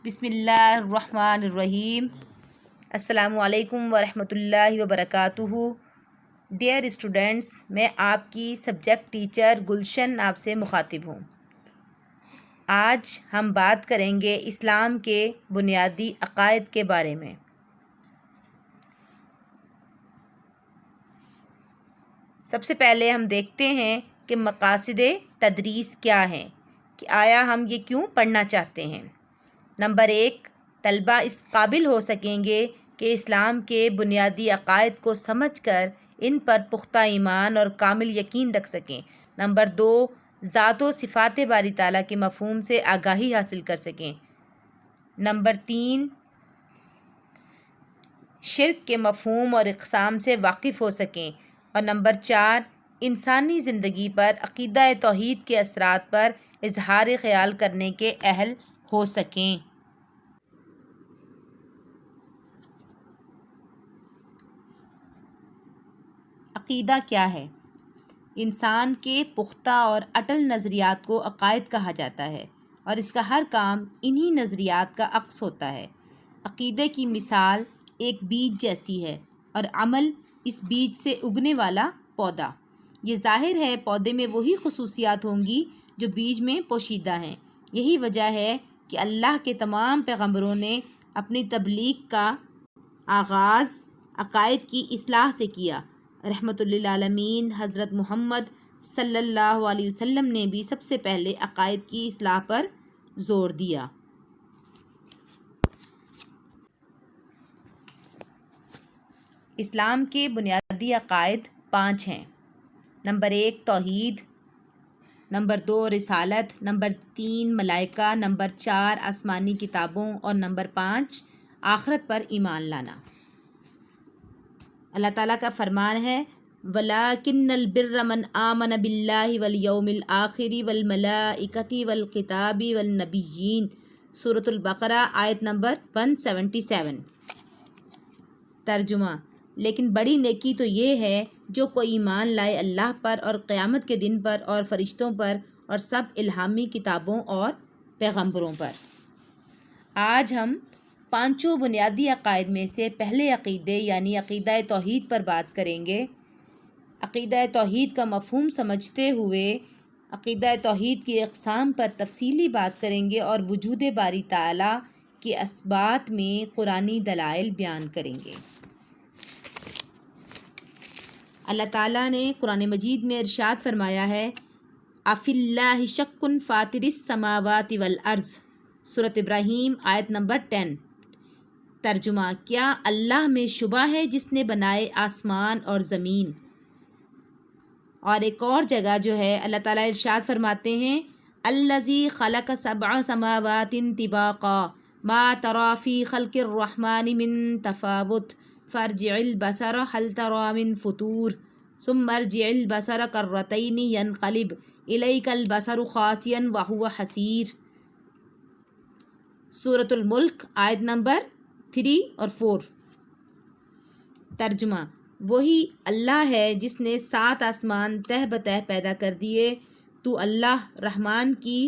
بسم اللہ الرحمن الرحیم۔ السلام علیکم ورحمۃ اللہ وبرکاتہ۔ ڈیئر اسٹوڈنٹس، میں آپ کی سبجیکٹ ٹیچر گلشن آپ سے مخاطب ہوں۔ آج ہم بات کریں گے اسلام کے بنیادی عقائد کے بارے میں۔ سب سے پہلے ہم دیکھتے ہیں کہ مقاصد تدریس کیا ہیں، کہ آیا ہم یہ کیوں پڑھنا چاہتے ہیں۔ نمبر 1، طلبہ اس قابل ہو سکیں گے کہ اسلام کے بنیادی عقائد کو سمجھ کر ان پر پختہ ایمان اور کامل یقین رکھ سکیں۔ نمبر 2، ذات و صفات باری تعالیٰ کے مفہوم سے آگاہی حاصل کر سکیں۔ نمبر 3، شرک کے مفہوم اور اقسام سے واقف ہو سکیں۔ اور نمبر 4، انسانی زندگی پر عقیدہ توحید کے اثرات پر اظہار خیال کرنے کے اہل ہو سکیں۔ عقیدہ کیا ہے؟ انسان کے پختہ اور اٹل نظریات کو عقائد کہا جاتا ہے، اور اس کا ہر کام انہی نظریات کا عکس ہوتا ہے۔ عقیدے کی مثال ایک بیج جیسی ہے، اور عمل اس بیج سے اگنے والا پودا۔ یہ ظاہر ہے پودے میں وہی خصوصیات ہوں گی جو بیج میں پوشیدہ ہیں۔ یہی وجہ ہے کہ اللہ کے تمام پیغمبروں نے اپنی تبلیغ کا آغاز عقائد کی اصلاح سے کیا۔ رحمت للعالمین حضرت محمد صلی اللہ علیہ وسلم نے بھی سب سے پہلے عقائد کی اصلاح پر زور دیا۔ اسلام کے بنیادی عقائد 5 ہیں۔ نمبر 1، توحید۔ نمبر 2، رسالت۔ نمبر 3، ملائکہ۔ نمبر 4، آسمانی کتابوں۔ اور نمبر 5، آخرت پر ایمان لانا۔ اللہ تعالیٰ کا فرمان ہے وَلَٰكِنَّ الْبِرَّ مَنْ آمَنَ بِاللَّهِ وَالْيَوْمِ الْآخِرِ وَالْمَلَائِكَةِ وَالْكِتَابِ وَالنَّبِيِّينَ۔ سورۃ البقرہ آیت نمبر 177۔ ترجمہ: لیکن بڑی نیکی تو یہ ہے جو کوئی ایمان لائے اللہ پر اور قیامت کے دن پر اور فرشتوں پر اور سب الہامی کتابوں اور پیغمبروں پر۔ آج ہم 5 بنیادی عقائد میں سے پہلے عقیدے یعنی عقیدہ توحید پر بات کریں گے۔ عقیدہ توحید کا مفہوم سمجھتے ہوئے عقیدہ توحید کی اقسام پر تفصیلی بات کریں گے اور وجود باری تعالیٰ کے اثبات میں قرآنی دلائل بیان کریں گے۔ اللہ تعالیٰ نے قرآن مجید میں ارشاد فرمایا ہے اَفِی اللّٰہِ شَکٌّ فَاطِرِ السَّمَاوَاتِ وَالْأَرْضِ۔ سورۃ ابراہیم آیت نمبر 10۔ ترجمہ: کیا اللہ میں شبہ ہے جس نے بنائے آسمان اور زمین؟ اور ایک اور جگہ جو ہے اللہ تعالیٰ ارشاد فرماتے ہیں الَّذِی خَلَقَ سَبْعَ سَمَاوَاتٍ طِبَاقًا مَا تَرَىٰ فِی خَلْقِ الرَّحْمَٰنِ مِن تَفَاوُتٍ فَارْجِعِ الْبَصَرَ هَلْ تَرَىٰ مِن فُطُورٍ ثُمَّ ارْجِعِ الْبَصَرَ كَرَّتَیْنِ يَنقَلِبْ إِلَیْکَ الْبَصَرُ خَاسِئًا وَهُوَ حَسِیرٌ۔ سورۃ الملک آیت نمبر 3 اور 4۔ ترجمہ: وہی اللہ ہے جس نے 7 آسمان تہ بتہ پیدا کر دیے۔ تو اللہ رحمان کی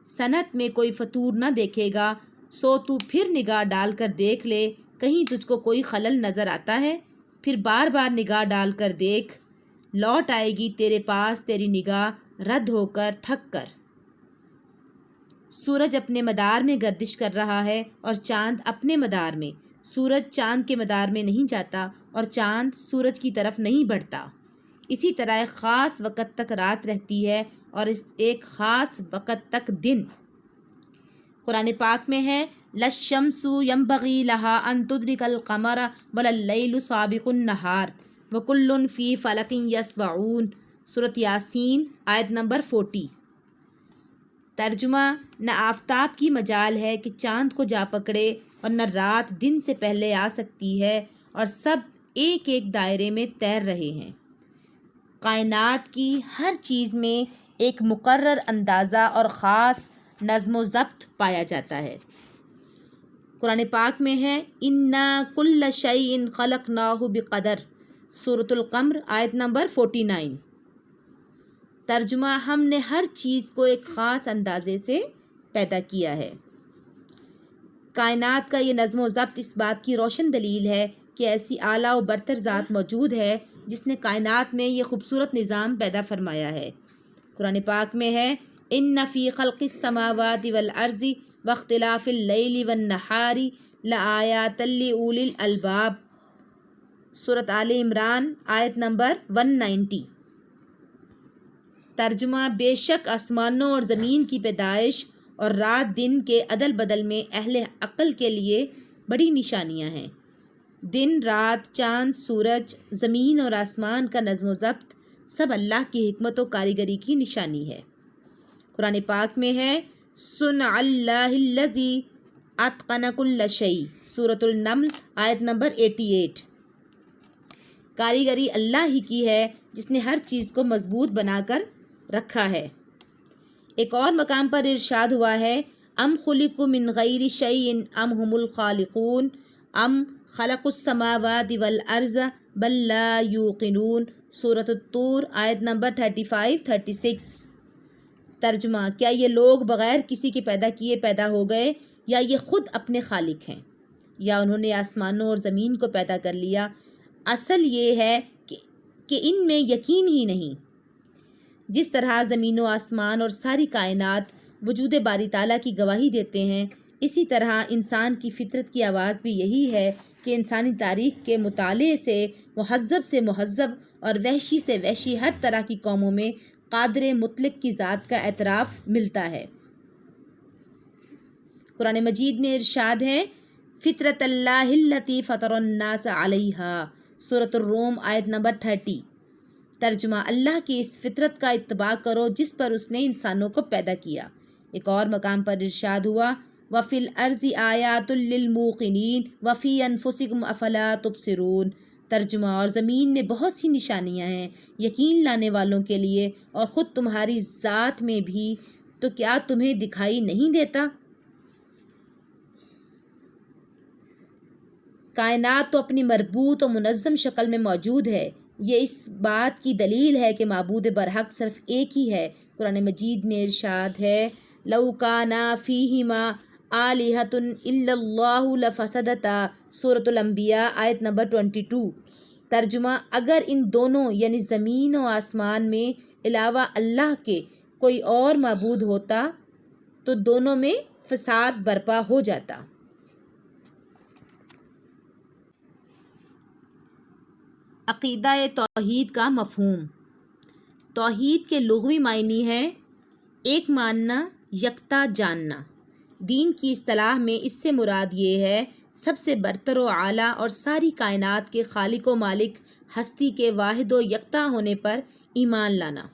صنعت میں کوئی فطور نہ دیکھے گا، سو تو پھر نگاہ ڈال کر دیکھ لے، کہیں تجھ کو کوئی خلل نظر آتا ہے؟ پھر بار بار نگاہ ڈال کر دیکھ، لوٹ آئے گی تیرے پاس تیری نگاہ رد ہو کر تھک کر۔ سورج اپنے مدار میں گردش کر رہا ہے اور چاند اپنے مدار میں۔ سورج چاند کے مدار میں نہیں جاتا اور چاند سورج کی طرف نہیں بڑھتا۔ اسی طرح ایک خاص وقت تک رات رہتی ہے اور ایک خاص وقت تک دن۔ قرآن پاک میں ہے لَلشَّمْسُ يَنبَغِي لَهَا أَن تُدْرِكَ الْقَمَرَ وَلَا اللَّيْلُ سَابِقُ النَّهَارِ وَكُلٌّ فِي فَلَكٍ يَسْبَحُونَ۔ سورۃ یاسین آیت نمبر 40۔ ترجمہ: نہ آفتاب کی مجال ہے کہ چاند کو جا پکڑے اور نہ رات دن سے پہلے آ سکتی ہے، اور سب ایک ایک دائرے میں تیر رہے ہیں۔ کائنات کی ہر چیز میں ایک مقرر اندازہ اور خاص نظم و ضبط پایا جاتا ہے۔ قرآن پاک میں ہے اِنَّا كُلَّ شَيْءٍ خَلَقْنَاهُ بِقَدَرٍ۔ سورۃ القمر آیت نمبر 49۔ ترجمہ: ہم نے ہر چیز کو ایک خاص اندازے سے پیدا کیا ہے۔ کائنات کا یہ نظم و ضبط اس بات کی روشن دلیل ہے کہ ایسی اعلیٰ و برتر ذات موجود ہے جس نے کائنات میں یہ خوبصورت نظام پیدا فرمایا ہے۔ قرآن پاک میں ہے ان فی خلق السماوات والارض واختلاف اللیل والنہار لآیات لأولی الالباب، سورۃ آل عمران آیت نمبر 190۔ ترجمہ: بے شک آسمانوں اور زمین کی پیدائش اور رات دن کے عدل بدل میں اہل عقل کے لیے بڑی نشانیاں ہیں۔ دن رات، چاند سورج، زمین اور آسمان کا نظم و ضبط سب اللہ کی حکمت و کاریگری کی نشانی ہے۔ قرآن پاک میں ہے صنع اللہ الذی اتقن کل شیء، سورۃ النمل آیت نمبر 88۔ کاریگری اللہ ہی کی ہے جس نے ہر چیز کو مضبوط بنا کر رکھا ہے۔ ایک اور مقام پر ارشاد ہوا ہے ام خلقوا من غیر شیء ام هم الخالقون ام خلقوا السماوات والارض بل لا یوقنون، سورۃ الطور آیت نمبر 35-36۔ ترجمہ: کیا یہ لوگ بغیر کسی کے پیدا کیے پیدا ہو گئے یا یہ خود اپنے خالق ہیں، یا انہوں نے آسمانوں اور زمین کو پیدا کر لیا؟ اصل یہ ہے کہ ان میں یقین ہی نہیں۔ جس طرح زمین و آسمان اور ساری کائنات وجود باری تعالیٰ کی گواہی دیتے ہیں، اسی طرح انسان کی فطرت کی آواز بھی یہی ہے کہ انسانی تاریخ کے مطالعے سے مہذب اور وحشی سے وحشی ہر طرح کی قوموں میں قادر مطلق کی ذات کا اعتراف ملتا ہے۔ قرآن مجید میں ارشاد ہے فطرت اللہ التی فطر الناس علیہا، سورۃ الروم آیت نمبر 30۔ ترجمہ: اللہ کی اس فطرت کا اتباع کرو جس پر اس نے انسانوں کو پیدا کیا۔ ایک اور مقام پر ارشاد ہوا وَفِي الْأَرْضِ آیَاتٌ لِّلْمُوقِنِينَ وَفِي أَنفُسِكُمْ أَفَلَا تُبْصِرُونَ۔ ترجمہ: اور زمین میں بہت سی نشانیاں ہیں یقین لانے والوں کے لیے، اور خود تمہاری ذات میں بھی، تو کیا تمہیں دکھائی نہیں دیتا؟ کائنات تو اپنی مربوط و منظم شکل میں موجود ہے، یہ اس بات کی دلیل ہے کہ معبود برحق صرف ایک ہی ہے۔ قرآن مجید میں ارشاد ہے لَوْ كَانَ فِيهِمَا آلِهَةٌ إِلَّا اللَّهُ لَفَسَدَتَا، سورۃ الانبیاء آیت نمبر 22۔ ترجمہ: اگر ان دونوں یعنی زمین و آسمان میں علاوہ اللہ کے کوئی اور معبود ہوتا تو دونوں میں فساد برپا ہو جاتا۔ عقیدہ توحید کا مفہوم۔ توحید کے لغوی معنی ہے ایک ماننا، یکتا جاننا۔ دین کی اصطلاح میں اس سے مراد یہ ہے سب سے برتر و اعلیٰ اور ساری کائنات کے خالق و مالک ہستی کے واحد و یکتا ہونے پر ایمان لانا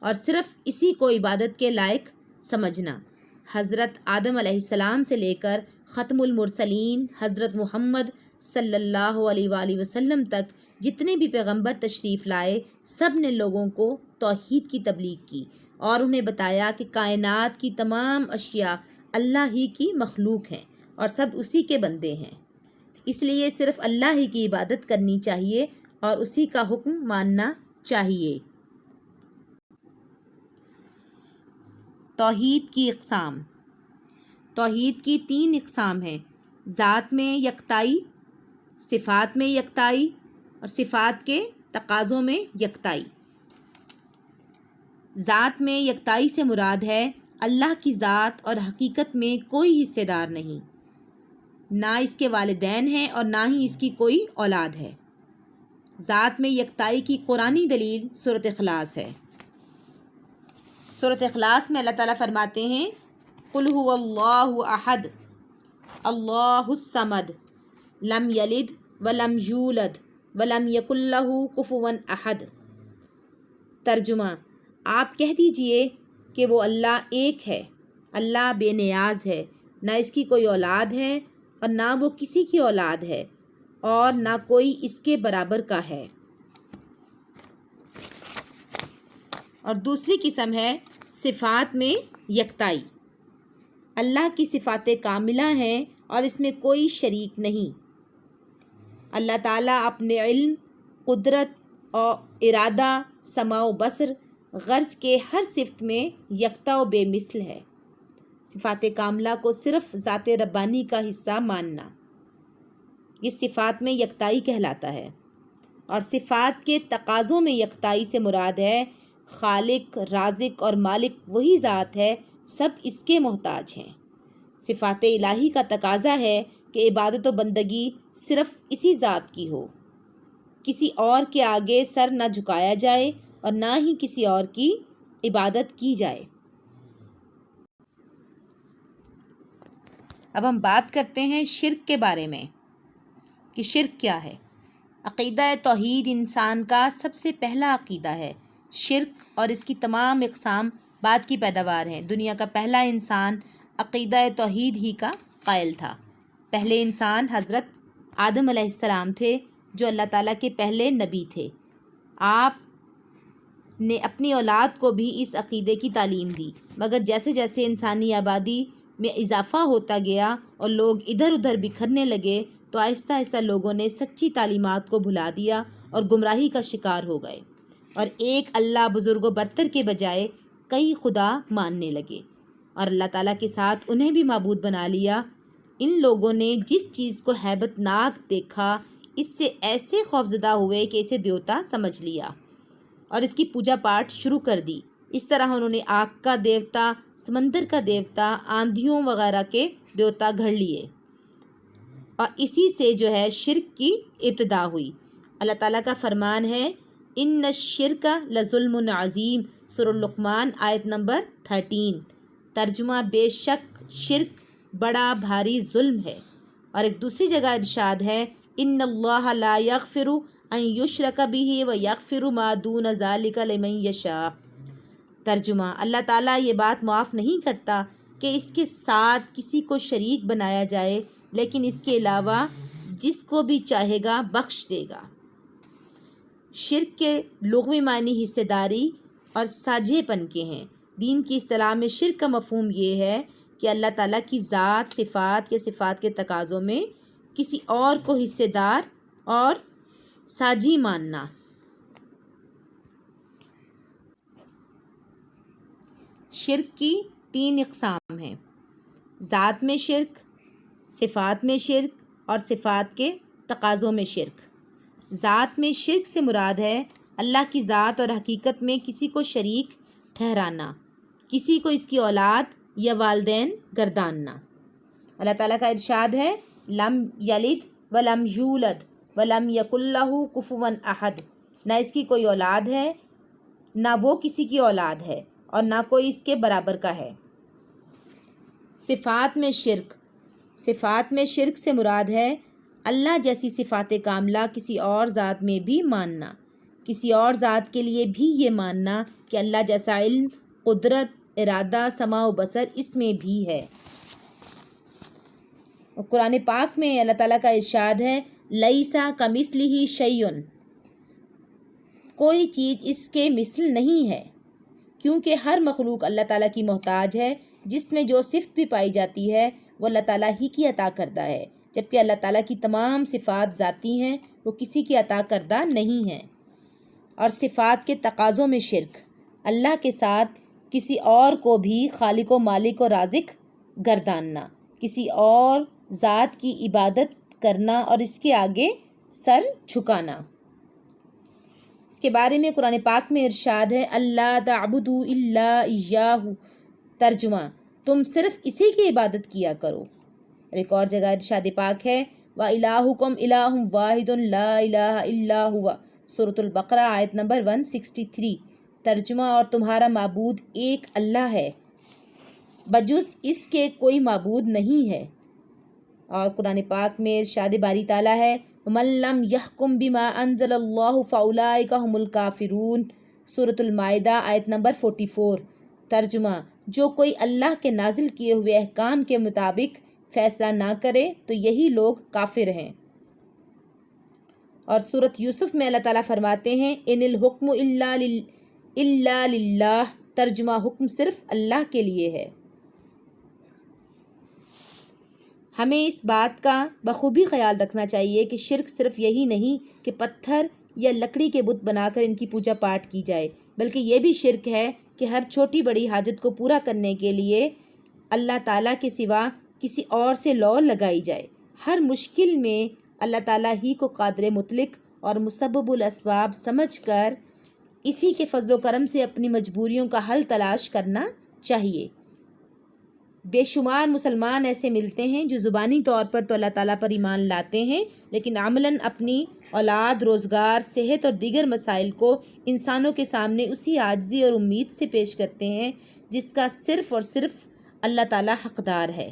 اور صرف اسی کو عبادت کے لائق سمجھنا۔ حضرت آدم علیہ السلام سے لے کر ختم المرسلین حضرت محمد صلی اللہ علیہ وآلہ وسلم تک جتنے بھی پیغمبر تشریف لائے، سب نے لوگوں کو توحید کی تبلیغ کی اور انہیں بتایا کہ کائنات کی تمام اشیاء اللہ ہی کی مخلوق ہیں اور سب اسی کے بندے ہیں، اس لیے صرف اللہ ہی کی عبادت کرنی چاہیے اور اسی کا حکم ماننا چاہیے۔ توحید کی اقسام۔ توحید کی 3 اقسام ہیں: ذات میں یکتائی، صفات میں یکتائی اور صفات کے تقاضوں میں یکتائی۔ ذات میں یکتائی سے مراد ہے اللہ کی ذات اور حقیقت میں کوئی حصے دار نہیں، نہ اس کے والدین ہیں اور نہ ہی اس کی کوئی اولاد ہے۔ ذات میں یکتائی کی قرآنی دلیل سورۃ اخلاص ہے۔ سورۃ اخلاص میں اللہ تعالیٰ فرماتے ہیں قُلْ هُوَ اللَّهُ أَحَدٌ اللَّهُ الصَّمَدُ لَمْ يَلِدْ وَلَمْ يُولَدْ وَلَمْ يَكُنْ لَهُ كُفُوًا أَحَدٌ۔ ترجمہ: آپ کہہ دیجئے کہ وہ اللہ ایک ہے، اللہ بے نیاز ہے، نہ اس کی کوئی اولاد ہے اور نہ وہ کسی کی اولاد ہے اور نہ کوئی اس کے برابر کا ہے۔ اور دوسری قسم ہے صفات میں یکتائی۔ اللہ کی صفات کاملہ ہیں اور اس میں کوئی شریک نہیں۔ اللہ تعالیٰ اپنے علم، قدرت اور ارادہ، سمع و بصر، غرض کے ہر صفت میں یکتا و بے مثل ہے۔ صفات کاملہ کو صرف ذات ربانی کا حصہ ماننا، یہ صفات میں یکتائی کہلاتا ہے۔ اور صفات کے تقاضوں میں یکتائی سے مراد ہے خالق، رازق اور مالک وہی ذات ہے، سب اس کے محتاج ہیں۔ صفات الہی کا تقاضا ہے کہ عبادت و بندگی صرف اسی ذات کی ہو، کسی اور کے آگے سر نہ جھکایا جائے اور نہ ہی کسی اور کی عبادت کی جائے۔ اب ہم بات کرتے ہیں شرک کے بارے میں کہ شرک کیا ہے۔ عقیدہ توحید انسان کا سب سے پہلا عقیدہ ہے۔ شرک اور اس کی تمام اقسام بعد کی پیداوار ہیں۔ دنیا کا پہلا انسان عقیدہ توحید ہی کا قائل تھا۔ پہلے انسان حضرت آدم علیہ السلام تھے جو اللہ تعالیٰ کے پہلے نبی تھے۔ آپ نے اپنی اولاد کو بھی اس عقیدے کی تعلیم دی، مگر جیسے جیسے انسانی آبادی میں اضافہ ہوتا گیا اور لوگ ادھر ادھر بکھرنے لگے تو آہستہ آہستہ لوگوں نے سچی تعلیمات کو بھلا دیا اور گمراہی کا شکار ہو گئے، اور ایک اللہ بزرگ و برتر کے بجائے کئی خدا ماننے لگے اور اللہ تعالیٰ کے ساتھ انہیں بھی معبود بنا لیا۔ ان لوگوں نے جس چیز کو ہیبت ناک دیکھا اس سے ایسے خوفزدہ ہوئے کہ اسے دیوتا سمجھ لیا اور اس کی پوجا پاٹ شروع کر دی۔ اس طرح انہوں نے آگ کا دیوتا، سمندر کا دیوتا، آندھیوں وغیرہ کے دیوتا گھڑ لیے، اور اسی سے جو ہے شرک کی ابتدا ہوئی۔ اللہ تعالیٰ کا فرمان ہے ان الشرک لظلم عظیم، سورہ لقمان آیت نمبر 13۔ ترجمہ بے شک شرک بڑا بھاری ظلم ہے۔ اور ایک دوسری جگہ ارشاد ہے ان اللہ لا یغفر ان یشرک بہ ویغفر ما دون ذلک لمن یشاء۔ ترجمہ اللہ تعالیٰ یہ بات معاف نہیں کرتا کہ اس کے ساتھ کسی کو شریک بنایا جائے، لیکن اس کے علاوہ جس کو بھی چاہے گا بخش دے گا۔ شرک کے لغوی معنی حصہ داری اور ساجھے پن کے ہیں۔ دین کی اصطلاح میں شرک کا مفہوم یہ ہے کہ اللہ تعالیٰ کی ذات، صفات یا صفات کے تقاضوں میں کسی اور کو حصہ دار اور ساجھی ماننا۔ شرک کی 3 اقسام ہیں: ذات میں شرک، صفات میں شرک اور صفات کے تقاضوں میں شرک۔ ذات میں شرک سے مراد ہے اللہ کی ذات اور حقیقت میں کسی کو شریک ٹھہرانا، کسی کو اس کی اولاد یا والدین گرداننا۔ اللہ تعالیٰ کا ارشاد ہے لم یلد ولم یولد ولم یکن لہ کفوا احد، نہ اس کی کوئی اولاد ہے، نہ وہ کسی کی اولاد ہے اور نہ کوئی اس کے برابر کا ہے۔ صفات میں شرک۔ صفات میں شرک سے مراد ہے اللہ جیسی صفات کاملہ کسی اور ذات میں بھی ماننا، کسی اور ذات کے لیے بھی یہ ماننا کہ اللہ جیسا علم، قدرت، ارادہ، سمع و بصر اس میں بھی ہے۔ اور قرآن پاک میں اللہ تعالیٰ کا ارشاد ہے لیس کمثلہ شیء، کوئی چیز اس کے مثل نہیں ہے، کیونکہ ہر مخلوق اللہ تعالیٰ کی محتاج ہے۔ جس میں جو صفت بھی پائی جاتی ہے وہ اللہ تعالیٰ ہی کی عطا کردہ ہے، جبکہ اللہ تعالیٰ کی تمام صفات ذاتی ہیں، وہ کسی کی عطا کردہ نہیں ہیں۔ اور صفات کے تقاضوں میں شرک، اللہ کے ساتھ کسی اور کو بھی خالق و مالک و رازق گرداننا، کسی اور ذات کی عبادت کرنا اور اس کے آگے سر جھکانا۔ اس کے بارے میں قرآن پاک میں ارشاد ہے اللہ تعبدوا الا ایاہ، ترجمہ تم صرف اسی کی عبادت کیا کرو۔ اور ایک اور جگہ ارشاد پاک ہے وَإِلَٰهُكُمْ إِلَٰهٌ وَاحِدٌ لَا إِلَٰهَ إِلَّا هُوَ، سورۃ البقرہ آیت نمبر 163۔ ترجمہ اور تمہارا معبود ایک اللہ ہے، بجز اس کے کوئی معبود نہیں ہے۔ اور قرآن پاک میں ارشاد باری تعالیٰ ہے وَمَن لَّمْ يَحْكُم بِمَا أَنزَلَ اللَّهُ فَأُولَٰئِكَ هُمُ الْكَافِرُونَ، سورۃ المائدہ آیت نمبر 44۔ ترجمہ جو کوئی اللہ کے نازل کیے ہوئے احکام کے مطابق فیصلہ نہ کرے تو یہی لوگ کافر ہیں۔ اور سورۃ یوسف میں اللہ تعالیٰ فرماتے ہیں ان الحکم الا للہ، ترجمہ حکم صرف اللہ کے لیے ہے۔ ہمیں اس بات کا بخوبی خیال رکھنا چاہیے کہ شرک صرف یہی نہیں کہ پتھر یا لکڑی کے بت بنا کر ان کی پوجا پاٹ کی جائے، بلکہ یہ بھی شرک ہے کہ ہر چھوٹی بڑی حاجت کو پورا کرنے کے لیے اللہ تعالیٰ کے سوا کسی اور سے لو لگائی جائے۔ ہر مشکل میں اللہ تعالیٰ ہی کو قادر مطلق اور مسبب الاسباب سمجھ کر اسی کے فضل و کرم سے اپنی مجبوریوں کا حل تلاش کرنا چاہیے۔ بے شمار مسلمان ایسے ملتے ہیں جو زبانی طور پر تو اللہ تعالیٰ پر ایمان لاتے ہیں، لیکن عملاً اپنی اولاد، روزگار، صحت اور دیگر مسائل کو انسانوں کے سامنے اسی عاجزی اور امید سے پیش کرتے ہیں جس کا صرف اور صرف اللہ تعالیٰ حقدار ہے۔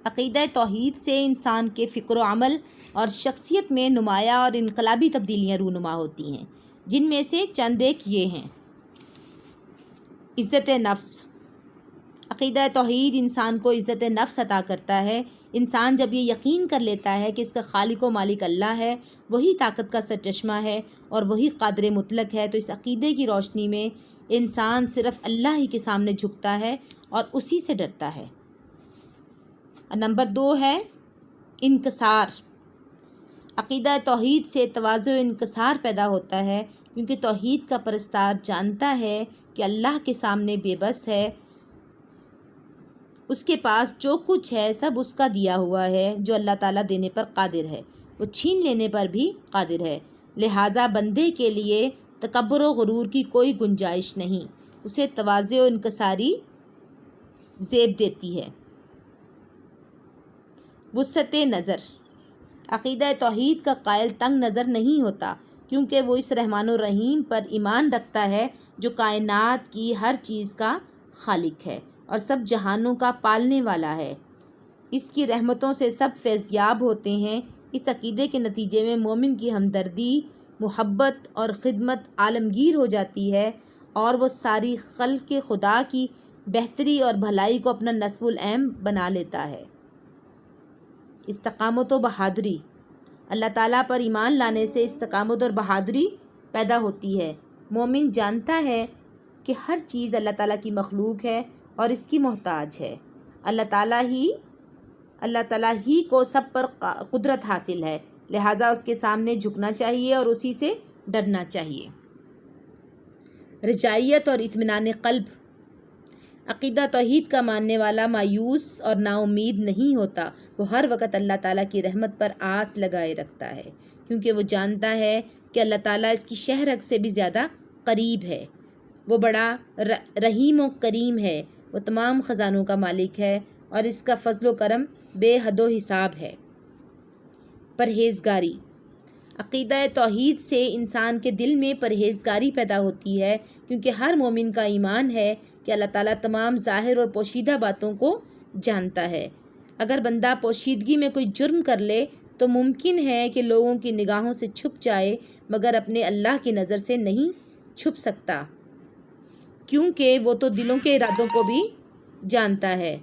عقیدہ توحید سے انسان کے فکر و عمل اور شخصیت میں نمایاں اور انقلابی تبدیلیاں رونما ہوتی ہیں، جن میں سے چند ایک یہ ہیں۔ عزت نفس۔ عقیدہ توحید انسان کو عزت نفس عطا کرتا ہے۔ انسان جب یہ یقین کر لیتا ہے کہ اس کا خالق و مالک اللہ ہے، وہی طاقت کا سرچشمہ ہے اور وہی قادر مطلق ہے، تو اس عقیدے کی روشنی میں انسان صرف اللہ ہی کے سامنے جھکتا ہے اور اسی سے ڈرتا ہے۔ نمبر 2 ہے انکسار۔ عقیدہ توحید سے تواضع و انکسار پیدا ہوتا ہے، کیونکہ توحید کا پرستار جانتا ہے کہ اللہ کے سامنے بے بس ہے، اس کے پاس جو کچھ ہے سب اس کا دیا ہوا ہے، جو اللہ تعالیٰ دینے پر قادر ہے، وہ چھین لینے پر بھی قادر ہے۔ لہٰذا بندے کے لیے تکبر و غرور کی کوئی گنجائش نہیں، اسے تواضع و انکساری زیب دیتی ہے۔ وسعت نظر۔ عقیدہ توحید کا قائل تنگ نظر نہیں ہوتا، کیونکہ وہ اس رحمان الرحیم پر ایمان رکھتا ہے جو کائنات کی ہر چیز کا خالق ہے اور سب جہانوں کا پالنے والا ہے۔ اس کی رحمتوں سے سب فیضیاب ہوتے ہیں۔ اس عقیدے کے نتیجے میں مومن کی ہمدردی، محبت اور خدمت عالمگیر ہو جاتی ہے اور وہ ساری خلق خدا کی بہتری اور بھلائی کو اپنا نصب العین بنا لیتا ہے۔ استقامت و بہادری۔ اللہ تعالیٰ پر ایمان لانے سے استقامت اور بہادری پیدا ہوتی ہے۔ مومن جانتا ہے کہ ہر چیز اللہ تعالیٰ کی مخلوق ہے اور اس کی محتاج ہے۔ اللہ تعالیٰ ہی کو سب پر قدرت حاصل ہے، لہٰذا اس کے سامنے جھکنا چاہیے اور اسی سے ڈرنا چاہیے۔ رجائیت اور اطمینان قلب۔ عقیدہ توحید کا ماننے والا مایوس اور نا امید نہیں ہوتا، وہ ہر وقت اللہ تعالیٰ کی رحمت پر آس لگائے رکھتا ہے، کیونکہ وہ جانتا ہے کہ اللہ تعالیٰ اس کی شہرگ سے بھی زیادہ قریب ہے۔ وہ بڑا رحیم و کریم ہے، وہ تمام خزانوں کا مالک ہے اور اس کا فضل و کرم بے حد و حساب ہے۔ پرہیزگاری۔ عقیدہ توحید سے انسان کے دل میں پرہیزگاری پیدا ہوتی ہے، کیونکہ ہر مومن کا ایمان ہے کہ اللہ تعالیٰ تمام ظاہر اور پوشیدہ باتوں کو جانتا ہے۔ اگر بندہ پوشیدگی میں کوئی جرم کر لے تو ممکن ہے کہ لوگوں کی نگاہوں سے چھپ جائے، مگر اپنے اللہ کی نظر سے نہیں چھپ سکتا، کیونکہ وہ تو دلوں کے ارادوں کو بھی جانتا ہے۔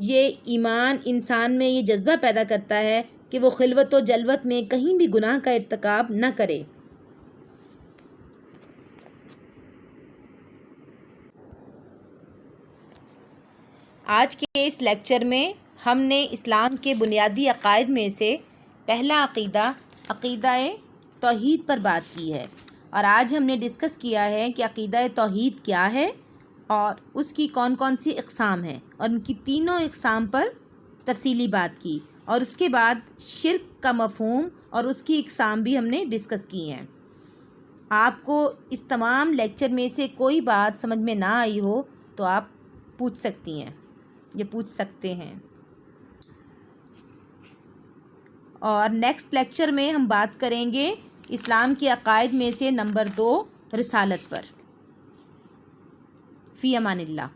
یہ ایمان انسان میں یہ جذبہ پیدا کرتا ہے کہ وہ خلوت و جلوت میں کہیں بھی گناہ کا ارتکاب نہ کرے۔ آج کے اس لیکچر میں ہم نے اسلام کے بنیادی عقائد میں سے پہلا عقیدہ توحید پر بات کی ہے، اور آج ہم نے ڈسکس کیا ہے کہ عقیدہ توحید کیا ہے اور اس کی کون کون سی اقسام ہیں، اور ان کی تینوں اقسام پر تفصیلی بات کی، اور اس کے بعد شرک کا مفہوم اور اس کی اقسام بھی ہم نے ڈسکس کی ہیں۔ آپ کو اس تمام لیکچر میں سے کوئی بات سمجھ میں نہ آئی ہو تو آپ پوچھ سکتی ہیں، یہ پوچھ سکتے ہیں۔ اور نیکسٹ لیکچر میں ہم بات کریں گے اسلام کے عقائد میں سے نمبر 2 رسالت پر۔ فی امان اللہ۔